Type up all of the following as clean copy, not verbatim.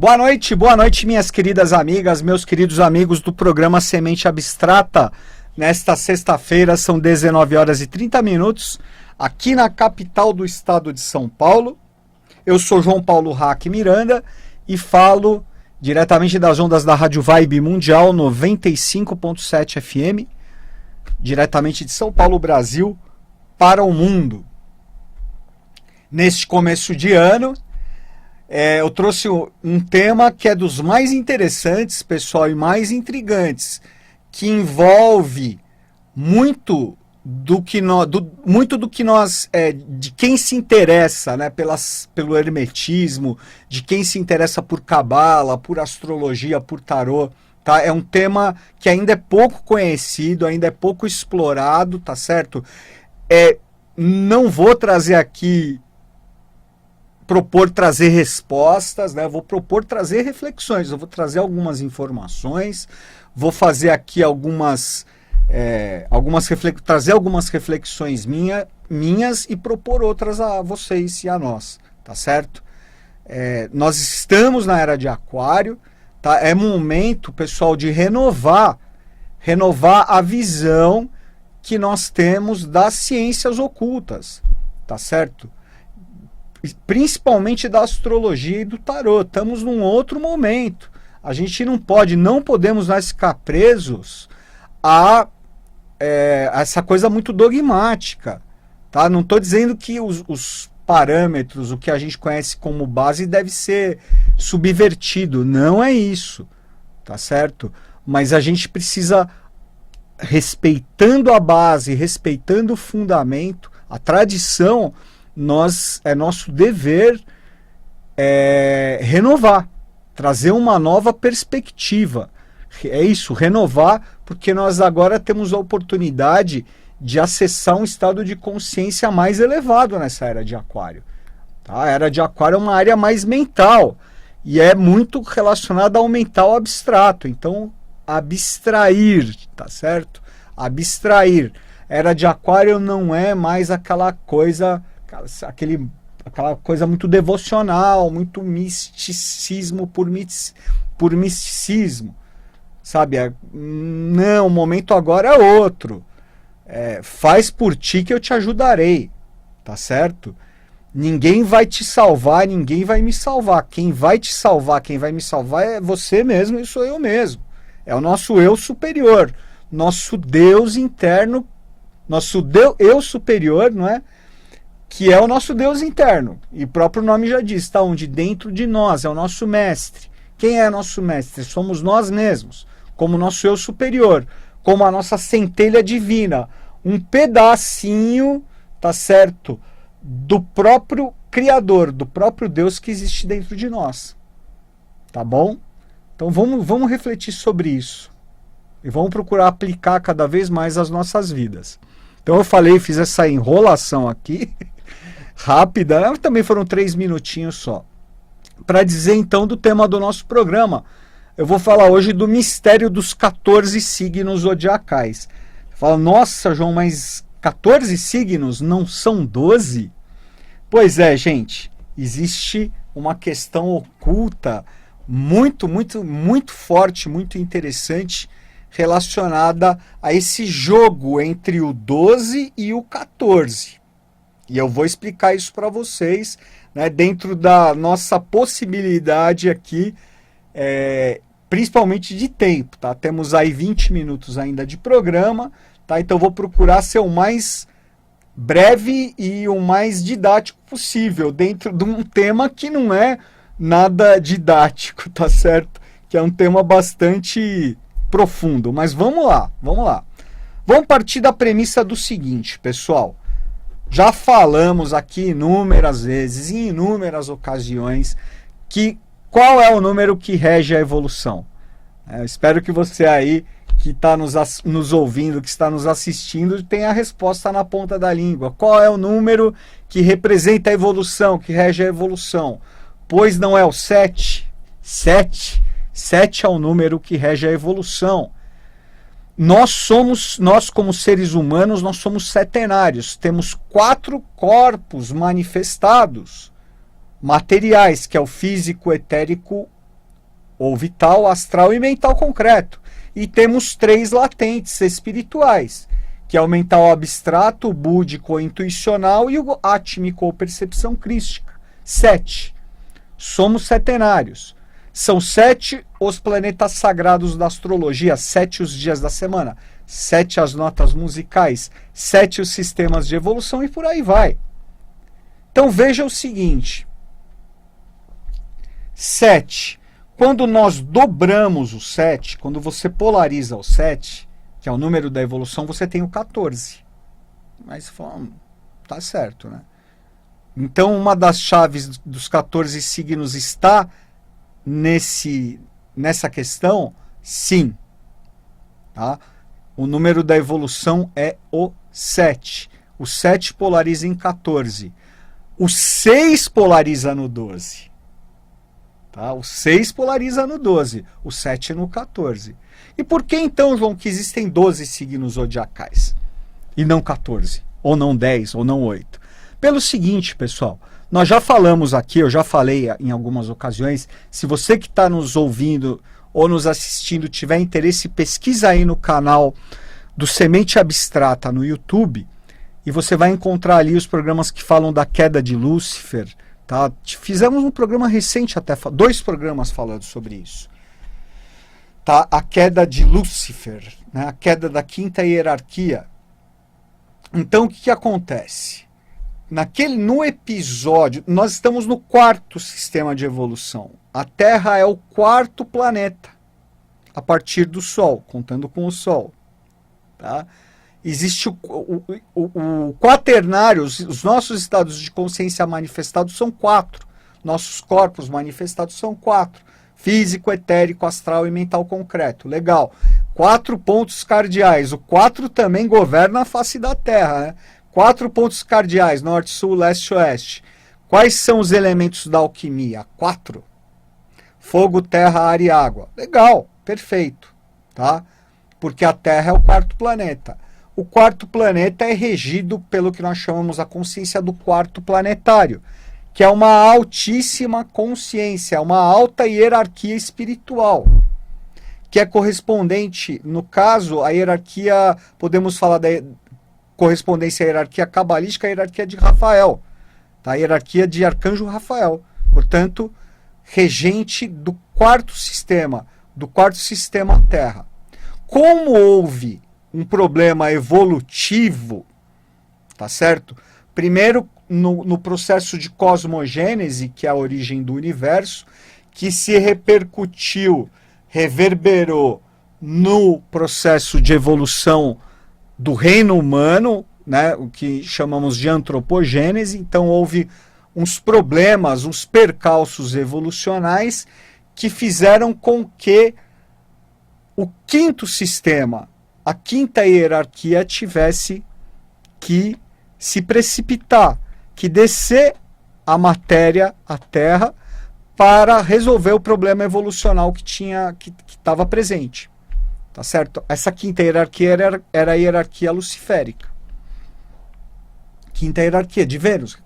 Boa noite, minhas queridas amigas, meus queridos amigos do programa Semente Abstrata. Nesta sexta-feira são 19 horas e 30 minutos, aqui na capital do estado de São Paulo. Eu sou João Paulo Hack Miranda e falo diretamente das ondas da Rádio Vibe Mundial 95.7 FM, diretamente de São Paulo, Brasil, para o mundo. Neste começo de ano, eu trouxe um tema que é dos mais interessantes, pessoal, e mais intrigantes, que envolve muito do que nós, de quem se interessa, né, pelo hermetismo, de quem se interessa por cabala, por astrologia, por tarô, tá? É um tema que ainda é pouco conhecido, ainda é pouco explorado, tá certo? Não vou trazer aqui trazer respostas, né? Vou propor trazer reflexões, eu vou trazer algumas informações, vou fazer aqui trazer algumas reflexões minhas e propor outras a vocês e a nós, tá certo? Nós estamos na era de Aquário, tá? É momento, pessoal, de renovar a visão que nós temos das ciências ocultas, tá certo? Principalmente da astrologia e do tarô. Estamos num outro momento. A gente não podemos nós ficar presos a essa coisa muito dogmática, tá? Não estou dizendo que os parâmetros, o que a gente conhece como base, deve ser subvertido. Não é isso, tá certo? Mas a gente precisa, respeitando a base, respeitando o fundamento, a tradição, é nosso dever renovar, trazer uma nova perspectiva. É isso, renovar, porque nós agora temos a oportunidade de acessar um estado de consciência mais elevado nessa era de Aquário. Tá? A era de Aquário é uma área mais mental e é muito relacionada ao mental abstrato. Então, abstrair, tá certo? Abstrair. A era de Aquário não é mais aquela coisa muito devocional, muito misticismo por misticismo, sabe? Não, o momento agora é outro. Faz por ti que eu te ajudarei, tá certo? Ninguém vai te salvar, ninguém vai me salvar. Quem vai te salvar, quem vai me salvar é você mesmo e sou eu mesmo. É o nosso eu superior, nosso Deus interno, nosso eu superior, não é? Que é o nosso Deus interno, e o próprio nome já diz, está onde? Dentro de nós, é o nosso mestre. Quem é nosso mestre? Somos nós mesmos, como nosso eu superior, como a nossa centelha divina, um pedacinho, tá certo, do próprio Criador, do próprio Deus que existe dentro de nós, tá bom? Então vamos refletir sobre isso, e vamos procurar aplicar cada vez mais as nossas vidas. Então eu fiz essa enrolação aqui, rápida, também foram 3 minutinhos só, para dizer então do tema do nosso programa. Eu vou falar hoje do mistério dos 14 signos zodiacais. Fala, nossa, João, mas 14 signos não são 12? Pois é, gente, existe uma questão oculta muito, muito, muito forte, muito interessante, relacionada a esse jogo entre o 12 e o 14. E eu vou explicar isso para vocês, né, dentro da nossa possibilidade aqui, principalmente de tempo, tá? Temos aí 20 minutos ainda de programa, tá? Então eu vou procurar ser o mais breve e o mais didático possível, dentro de um tema que não é nada didático, tá certo? Que é um tema bastante profundo, mas vamos lá. Vamos partir da premissa do seguinte, pessoal. Já falamos aqui inúmeras vezes, em inúmeras ocasiões, que qual é o número que rege a evolução? Eu espero que você aí, que está nos ouvindo, que está nos assistindo, tenha a resposta na ponta da língua. Qual é o número que representa a evolução, que rege a evolução? Pois não é o 7? 7 é o número que rege a evolução. Nós como seres humanos, nós somos setenários. Temos 4 corpos manifestados, materiais, que é o físico, etérico, ou vital, astral e mental concreto. E temos 3 latentes espirituais, que é o mental abstrato, o búdico ou intuicional e o átmico ou percepção crística. 7. Somos setenários. São 7 os planetas sagrados da astrologia, 7 os dias da semana, 7 as notas musicais, 7 os sistemas de evolução e por aí vai. Então veja o seguinte. 7. Quando nós dobramos o 7, quando você polariza o 7, que é o número da evolução, você tem o 14. Mas tá certo, né? Então uma das chaves dos 14 signos está nessa questão? Sim. Tá? O número da evolução é o 7. O 7 polariza em 14. O 6 polariza no 12. Tá? O 6 polariza no 12. O 7 no 14. E por que então, João, que existem 12 signos zodiacais? E não 14? Ou não 10? Ou não 8? Pelo seguinte, pessoal. Nós já falamos aqui, eu já falei em algumas ocasiões, se você que está nos ouvindo ou nos assistindo tiver interesse, pesquisa aí no canal do Semente Abstrata no YouTube e você vai encontrar ali os programas que falam da queda de Lúcifer. Tá? Fizemos um programa recente, até 2 programas falando sobre isso. Tá? A queda de Lúcifer, né? A queda da quinta hierarquia. Então o que acontece? No episódio, nós estamos no 4º sistema de evolução. A Terra é o 4º planeta, a partir do Sol, contando com o Sol. Tá? Existe o quaternário, os nossos estados de consciência manifestados são 4. Nossos corpos manifestados são 4. Físico, etérico, astral e mental concreto. Legal. 4 pontos cardeais. O 4 também governa a face da Terra, né? 4 pontos cardeais, norte, sul, leste, oeste. Quais são os elementos da alquimia? 4. Fogo, terra, ar e água. Legal, perfeito. Tá? Porque a Terra é o 4º planeta. O 4º planeta é regido pelo que nós chamamos a consciência do 4º planetário, que é uma altíssima consciência, uma alta hierarquia espiritual, que é correspondente, no caso, à hierarquia, podemos falar da correspondência à hierarquia cabalística, a hierarquia de Rafael, tá? A hierarquia de Arcanjo Rafael, portanto, regente do 4º sistema, do 4º sistema Terra. Como houve um problema evolutivo, tá certo? Primeiro, no processo de cosmogênese, que é a origem do universo, que se reverberou no processo de evolução do reino humano, né, o que chamamos de antropogênese. Então houve uns problemas, uns percalços evolucionais que fizeram com que o 5º sistema, a 5ª hierarquia, tivesse que se precipitar, que descer a matéria, a Terra, para resolver o problema evolucional que estava presente. Tá certo? Essa 5ª hierarquia era a hierarquia luciférica. 5ª hierarquia de Vênus,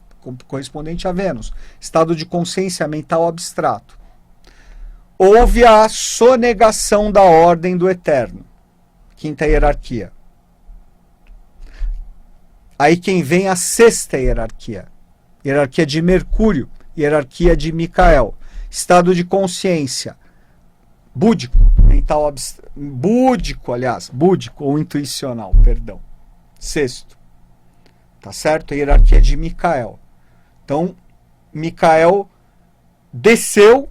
correspondente a Vênus. Estado de consciência mental abstrato. Houve a sonegação da ordem do eterno. 5ª hierarquia. Aí quem vem a 6ª hierarquia. Hierarquia de Mercúrio. Hierarquia de Micael. Estado de consciência. Búdico. Mental búdico ou intuicional, perdão. 6º. Tá certo? A hierarquia de Micael. Então, Micael desceu,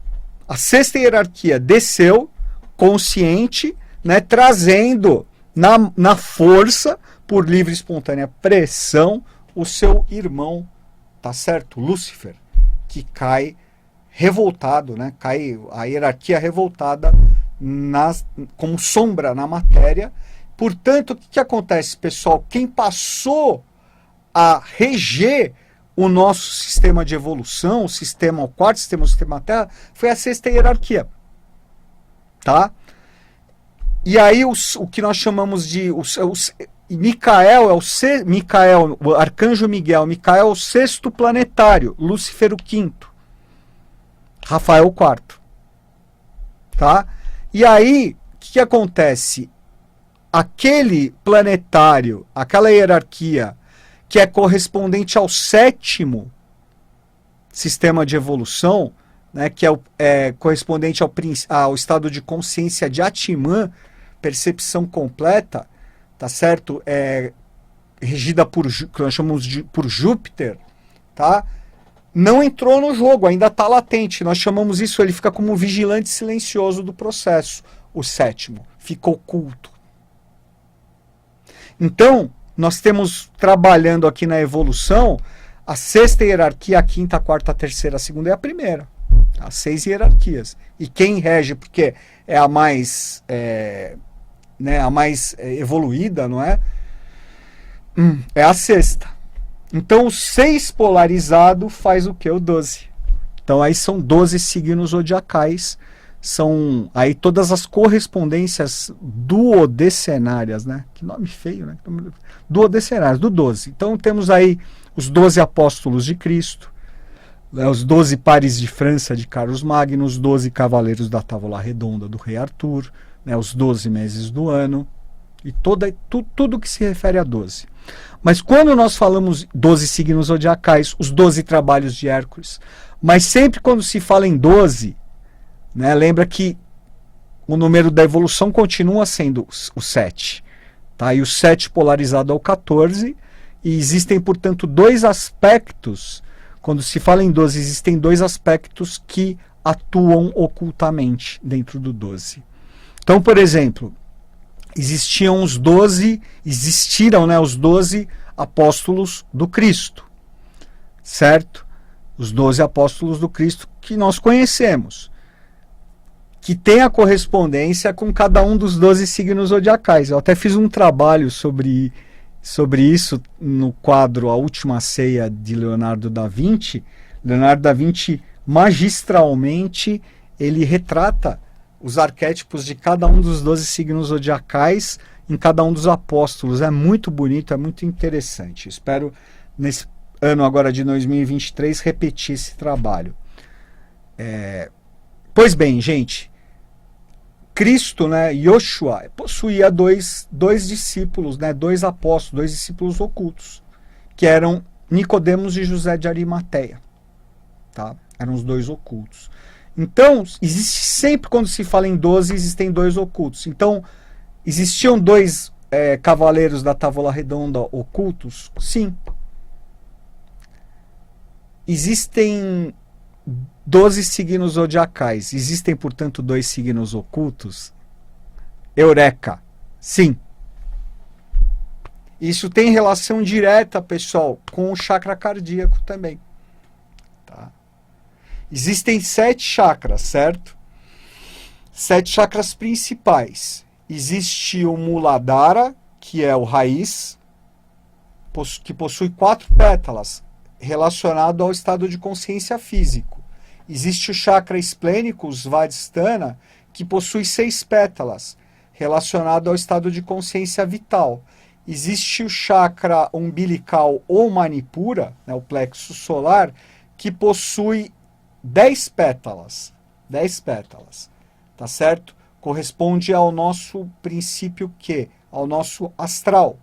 a 6ª hierarquia desceu, consciente, né, trazendo na força, por livre e espontânea pressão, o seu irmão, tá certo? Lúcifer, que cai revoltado, né? Cai a hierarquia revoltada como sombra na matéria. Portanto, o que acontece, pessoal? Quem passou a reger o nosso sistema de evolução, o 4º sistema, o sistema Terra, foi a 6ª hierarquia. Tá? E aí o que nós chamamos de Micael o Arcanjo Miguel, Micael é o 6º planetário, Lúcifer o 5º, Rafael o 4º. tá? E aí, o que acontece? Aquele planetário, aquela hierarquia que é correspondente ao 7º sistema de evolução, né, que é correspondente ao estado de consciência de Atman, percepção completa, tá certo? Regida por, que nós chamamos por Júpiter, tá? Não entrou no jogo, ainda está latente. Nós chamamos isso, ele fica como vigilante silencioso do processo. O 7º fica oculto. Então, nós temos trabalhando aqui na evolução a 6ª hierarquia, a 5ª, a 4ª, a 3ª, a 2ª e a 1ª. As 6 hierarquias. E quem rege, porque é a mais, evoluída, não é? É a 6ª. Então, o 6 polarizado faz o quê? O 12. Então, aí são 12 signos zodiacais. São aí todas as correspondências duodecenárias, né? Que nome feio, né? Duodecenárias, do 12. Então, temos aí os 12 apóstolos de Cristo, né? Os 12 pares de França de Carlos Magno, os 12 cavaleiros da Távola Redonda do Rei Arthur, né? Os 12 meses do ano, e tudo que se refere a 12. Mas quando nós falamos 12 signos zodiacais, os 12 trabalhos de Hércules, mas sempre quando se fala em 12, né, lembra que o número da evolução continua sendo o 7. Tá? E o 7 polarizado ao 14, e existem, portanto, dois aspectos. Quando se fala em 12, existem dois aspectos que atuam ocultamente dentro do 12. Então, por exemplo, existiram, né, os 12 apóstolos do Cristo, certo? Os 12 apóstolos do Cristo que nós conhecemos, que tem a correspondência com cada um dos 12 signos zodiacais. Eu até fiz um trabalho sobre isso no quadro A Última Ceia de Leonardo da Vinci. Leonardo da Vinci, magistralmente, ele retrata os arquétipos de cada um dos 12 signos zodiacais em cada um dos apóstolos. É muito bonito, é muito interessante. Espero, nesse ano agora de 2023, repetir esse trabalho. Pois bem, gente, Cristo, né, Yoshua, possuía dois discípulos, né, dois apóstolos, dois discípulos ocultos, que eram Nicodemos e José de Arimateia. Tá? Eram os dois ocultos. Então, existe sempre, quando se fala em 12, existem dois ocultos. Então, existiam dois cavaleiros da Távola Redonda ocultos? Sim. Existem 12 signos zodiacais. Existem, portanto, dois signos ocultos? Eureka! Sim. Isso tem relação direta, pessoal, com o chakra cardíaco também. Tá? Existem 7 chakras, certo? 7 chakras principais. Existe o Muladhara, que é o raiz, que possui 4 pétalas, relacionado ao estado de consciência físico. Existe o chakra esplênico, o Svadhisthana, que possui 6 pétalas, relacionado ao estado de consciência vital. Existe o chakra umbilical ou Manipura, né, o plexo solar, que possui 10 pétalas. 10 pétalas. Tá certo? Corresponde ao nosso princípio Q, ao nosso astral.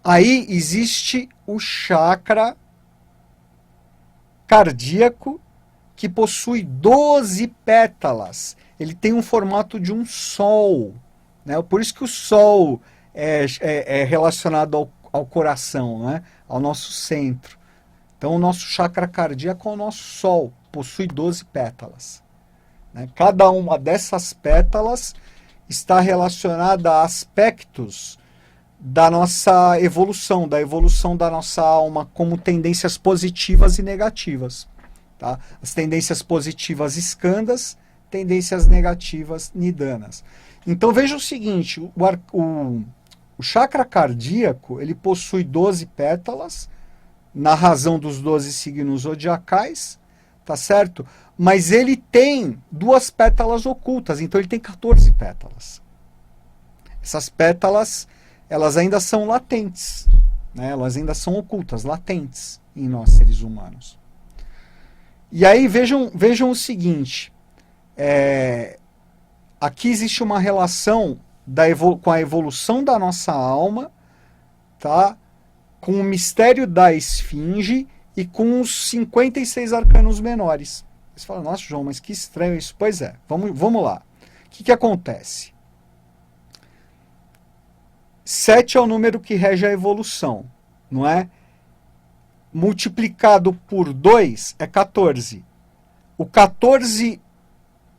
Aí existe o chakra cardíaco, que possui 12 pétalas. Ele tem um formato de um sol, né? Por isso que o sol é relacionado ao coração, né? Ao nosso centro. Então, o nosso chakra cardíaco é o nosso sol, possui 12 pétalas. Né? Cada uma dessas pétalas está relacionada a aspectos da nossa evolução, da evolução da nossa alma, como tendências positivas e negativas. Tá? As tendências positivas skandhas, tendências negativas nidanas. Então veja o seguinte, o chakra cardíaco, ele possui 12 pétalas, na razão dos 12 signos zodiacais, tá certo? Mas ele tem 2 pétalas ocultas, então ele tem 14 pétalas. Essas pétalas, elas ainda são latentes, né? Elas ainda são ocultas, latentes em nós, seres humanos. E aí vejam o seguinte, aqui existe uma relação com a evolução da nossa alma, tá? Com o mistério da esfinge e com os 56 arcanos menores. Você fala, nossa, João, mas que estranho isso. Pois é, vamos lá. O que acontece? 7 é o número que rege a evolução, não é? Multiplicado por 2 é 14. O 14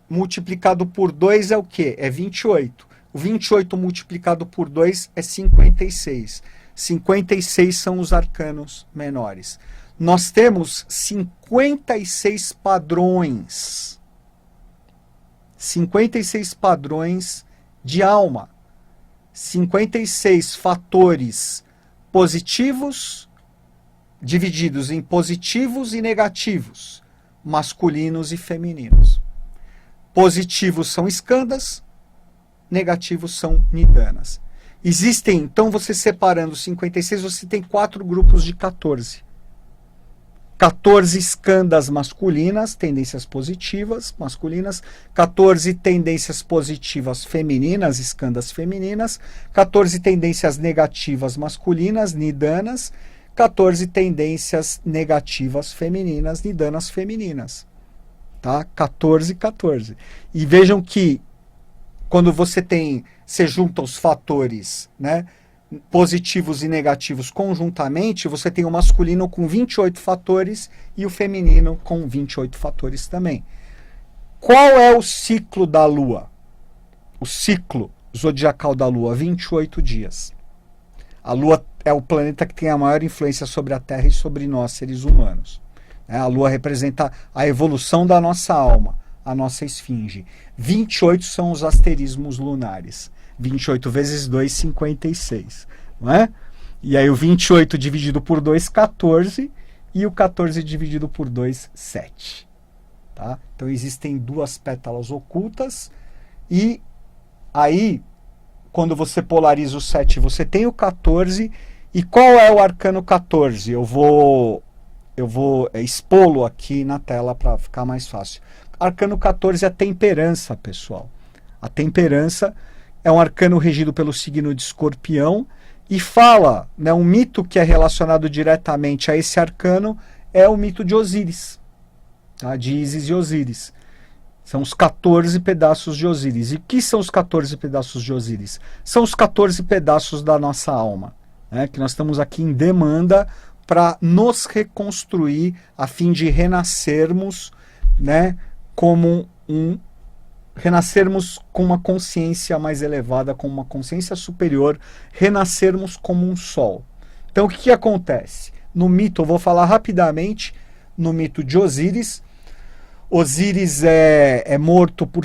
multiplicado por 2 é o quê? É 28. O 28 multiplicado por 2 é 56. 56 são os arcanos menores. Nós temos 56 padrões. 56 padrões de alma. 56 fatores positivos, divididos em positivos e negativos, masculinos e femininos. Positivos são skandhas, negativos são nidanas. Existem, então, você separando 56, você tem 4 grupos de 14. 14 skandhas masculinas, tendências positivas, masculinas. 14 tendências positivas femininas, skandhas femininas. 14 tendências negativas masculinas, nidanas. 14 tendências negativas femininas, nidanas femininas. Tá? 14, 14. E vejam que quando você junta os fatores, né, positivos e negativos conjuntamente, você tem o masculino com 28 fatores e o feminino com 28 fatores também. Qual é o ciclo da Lua? O ciclo zodiacal da Lua, 28 dias. A Lua é o planeta que tem a maior influência sobre a Terra e sobre nós, seres humanos. A Lua representa a evolução da nossa alma, a nossa esfinge. 28 são os asterismos lunares. 28 vezes 2, 56. Não é? E aí o 28 dividido por 2, 14. E o 14 dividido por 2, 7. Tá? Então existem 2 pétalas ocultas. E aí, quando você polariza o 7, você tem o 14. E qual é o arcano 14? Eu vou expô-lo aqui na tela para ficar mais fácil. Arcano 14 é a temperança, pessoal. A temperança é um arcano regido pelo signo de Escorpião e fala, né, um mito que é relacionado diretamente a esse arcano é o mito de Osíris, tá? De Ísis e Osíris. São os 14 pedaços de Osíris. E o que são os 14 pedaços de Osíris? São os 14 pedaços da nossa alma, né, que nós estamos aqui em demanda para nos reconstruir a fim de renascermos, né, renascermos com uma consciência mais elevada, com uma consciência superior, renascermos como um sol. Então o que acontece? No mito, eu vou falar rapidamente, no mito de Osíris. Osíris é morto por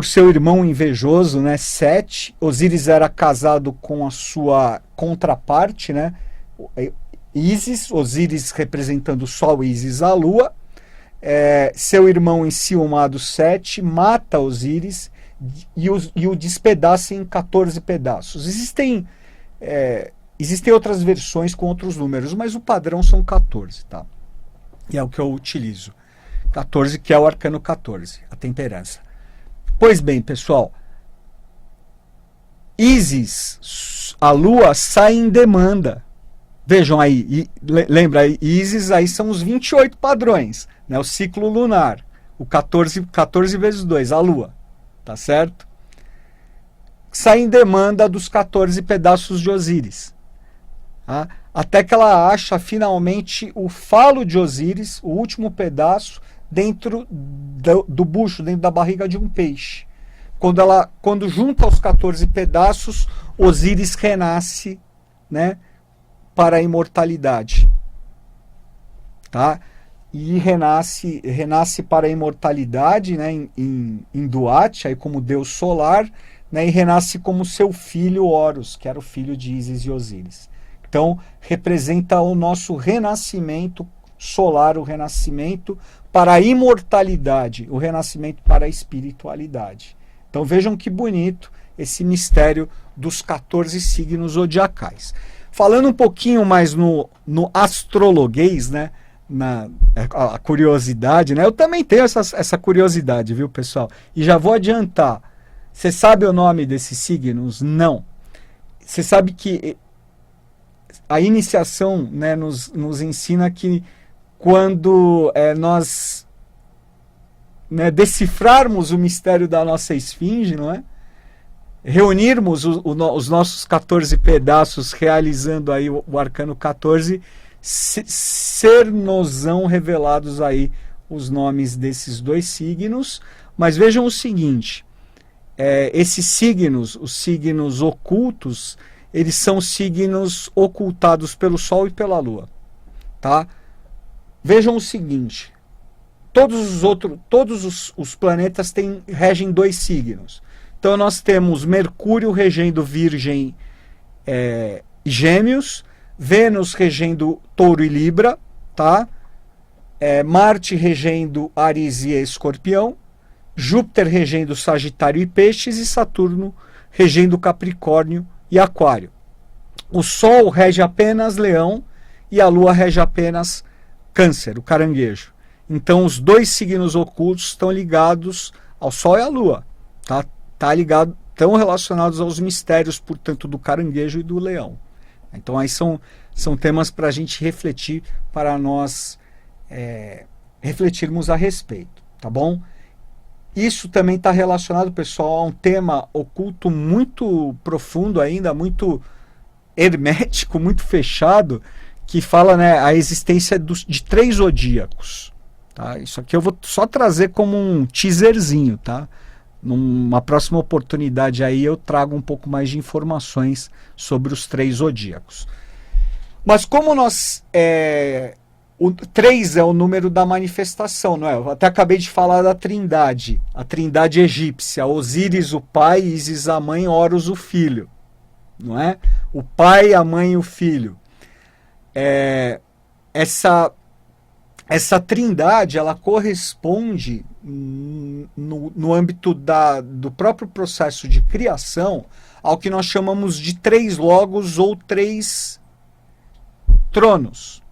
seu irmão invejoso, né, Sete. Osíris era casado com a sua contraparte, né, Ísis, Osíris representando o Sol, Ísis a Lua. Seu irmão enciumado Sete mata Osíris e o despedaça em 14 pedaços. Existem outras versões com outros números, mas o padrão são 14, tá? E é o que eu utilizo. 14, que é o arcano 14, a temperança. Pois bem, pessoal, Ísis, a Lua, sai em demanda. Vejam aí, lembra, Ísis aí são os 28 padrões, né, o ciclo lunar, o 14 vezes 2, a Lua, tá certo? Sai em demanda dos 14 pedaços de Osíris, tá? Até que ela acha finalmente o falo de Osíris, o último pedaço, dentro do bucho, dentro da barriga de um peixe. Quando junta os 14 pedaços, Osíris renasce, né, para a imortalidade, tá? E renasce para a imortalidade, né, em Duat, aí como deus solar, né, e renasce como seu filho Horus, que era o filho de Ísis e Osíris. Então, representa o nosso renascimento solar, o renascimento para a imortalidade, o renascimento para a espiritualidade. Então, vejam que bonito esse mistério dos 14 signos zodiacais. Falando um pouquinho mais no astrologuês, né? a curiosidade, né? Eu também tenho essa curiosidade, viu, pessoal? E já vou adiantar. Você sabe o nome desses signos? Não. Você sabe que a iniciação, né, nos ensina que quando nós, né, decifrarmos o mistério da nossa esfinge, não é? Reunirmos os nossos 14 pedaços, realizando aí o arcano 14, ser-nos-ão revelados aí os nomes desses dois signos. Mas vejam o seguinte, esses signos, os signos ocultos, eles são signos ocultados pelo Sol e pela Lua, tá? Vejam o seguinte, todos os planetas regem dois signos. Então nós temos Mercúrio regendo Virgem e Gêmeos, Vênus regendo Touro e Libra, tá? Marte regendo Áries e Escorpião, Júpiter regendo Sagitário e Peixes e Saturno regendo Capricórnio e Aquário. O Sol rege apenas Leão e a Lua rege apenas Câncer, o caranguejo. Então os dois signos ocultos estão ligados ao Sol e à Lua, tá? Estão relacionados aos mistérios, portanto, do caranguejo e do leão. Então aí são temas para a gente refletir, para nós refletirmos a respeito, tá bom? Isso também está relacionado, pessoal, a um tema oculto muito profundo ainda, muito hermético, muito fechado, que fala, né, a existência de 3 zodíacos. Tá? Isso aqui eu vou só trazer como um teaserzinho, tá? Numa próxima oportunidade aí eu trago um pouco mais de informações sobre os 3 zodíacos. Mas como o 3 é o número da manifestação, não é? Eu até acabei de falar da Trindade, a Trindade egípcia, Osíris o pai, Ísis a mãe, Horus o filho, não é? O pai, a mãe e o filho. Essa Trindade, ela corresponde no âmbito do próprio processo de criação ao que nós chamamos de 3 logos ou 3 tronos,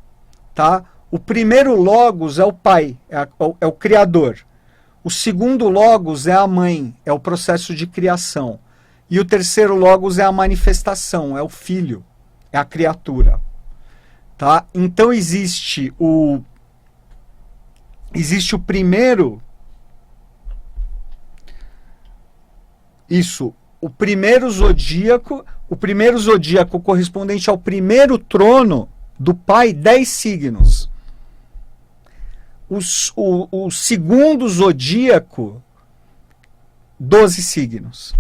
tá? O primeiro logos é o pai, é o criador. O segundo logos é a mãe, é o processo de criação. E o terceiro logos é a manifestação, é o filho, é a criatura, tá? Então existe o primeiro, o primeiro zodíaco correspondente ao primeiro trono do pai, 10 signos. O segundo zodíaco, 12 signos.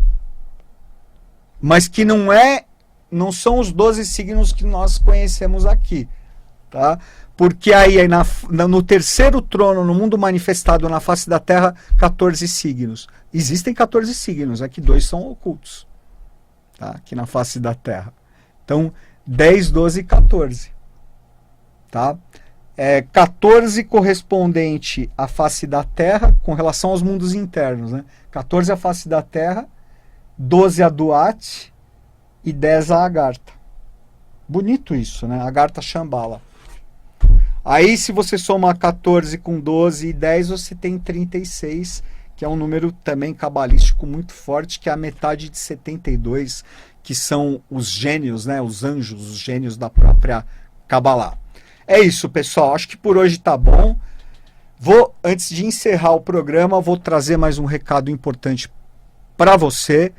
Mas que não são os 12 signos que nós conhecemos aqui, tá? Porque aí no terceiro trono, no mundo manifestado na face da Terra, 14 signos. Existem 14 signos, aqui 2 são ocultos, tá? Aqui na face da Terra. Então, 10, 12 e 14. Tá? 14 correspondente à face da Terra com relação aos mundos internos, né? 14 à face da Terra, 12 a Duat e 10 a Agartha. Bonito isso, né? Agartha Shambhala. Aí, se você somar 14 com 12 e 10, você tem 36, que é um número também cabalístico muito forte, que é a metade de 72, que são os gênios, né? Os anjos, os gênios da própria Kabbalah. É isso, pessoal. Acho que por hoje tá bom. Antes de encerrar o programa, vou trazer mais um recado importante para você.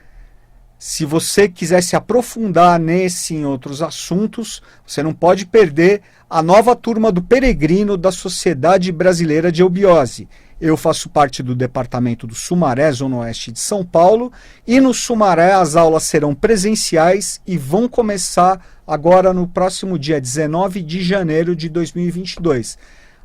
Se você quiser se aprofundar nesse e em outros assuntos, você não pode perder a nova turma do Peregrino da Sociedade Brasileira de Eubiose. Eu faço parte do departamento do Sumaré, Zona Oeste de São Paulo, e no Sumaré as aulas serão presenciais e vão começar agora no próximo dia 19 de janeiro de 2022.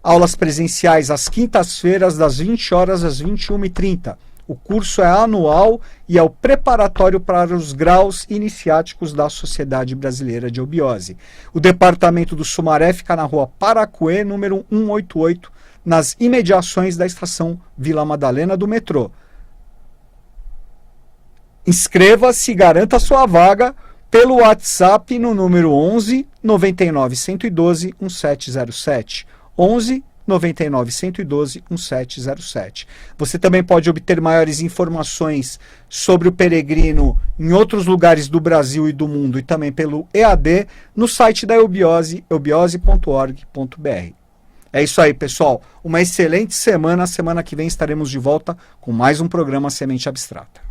Aulas presenciais às quintas-feiras, das 20 horas às 21h30. O curso é anual e é o preparatório para os graus iniciáticos da Sociedade Brasileira de Eubiose. O departamento do Sumaré fica na rua Paracuê, número 188, nas imediações da estação Vila Madalena do metrô. Inscreva-se e garanta sua vaga pelo WhatsApp no número 11 99 112 1707. 11 99 112 1707. Você também pode obter maiores informações sobre o Peregrino em outros lugares do Brasil e do mundo e também pelo EAD no site da Eubiose, eubiose.org.br. É isso aí, pessoal. Uma excelente semana. Semana que vem estaremos de volta com mais um programa Semente Abstrata.